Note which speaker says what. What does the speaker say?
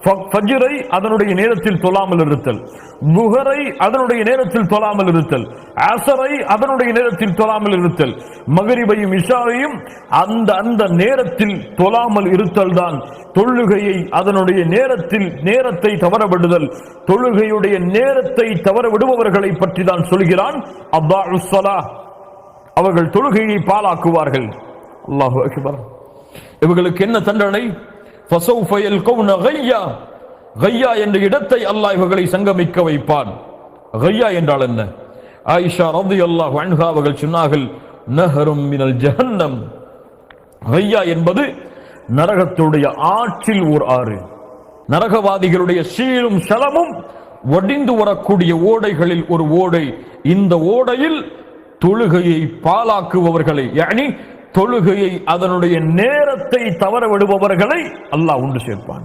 Speaker 1: ஃபஜ்ரை அதனுடைய நேரத்தில் தொழாமல் இருத்தல், லுஹரை அதனுடைய நேரத்தில் தொழாமல் இருத்தல், அஸரை அதனுடைய நேரத்தில் தொழாமல் இருத்தல், மக்ரிபையும் இஷாவையும் அந்த நேரத்தில் தொழாமல் இருத்தல் தான் தொழுகையை அதனுடைய நேரத்தை தவறவிடுதல். தொழுகையுடைய நேரத்தை தவற விடுபவர்களை பற்றி தான் சொல்கிறான், அதாஉஸ் ஸலாஹ், அவர்கள் தொழுகையை பாழாக்குவார்கள். அல்லாஹு அக்பர். இவர்களுக்கு என்ன தண்டனை? ஃபஸௌஃப யல்கௌன கய்யா, கய்யா என்ற இடத்தை அல்லாஹ் இவர்களை சங்கமிக்க வைப்பான். கய்யா என்றால் என்ன? ஆயிஷா ரலியல்லாஹு அன்ஹா அவர்கள் சொன்னார்கள், நஹரும் மினல் ஜஹன்னம். கய்யா என்பது நரகத்துடைய ஆற்றில் ஓர் ஆறு. நரகவாதிகளுடைய சீலும் சலமும் வடிந்து வரக்கூடிய ஓடைகளில் ஒரு ஓடை. இந்த ஓடையில் தொழுகையை பாழாக்குபவர்களை, தொழுகையை அதனுடைய நேரத்தை தவற விடுபவர்களை அல்லாஹ் உண்டு சேர்ப்பான்.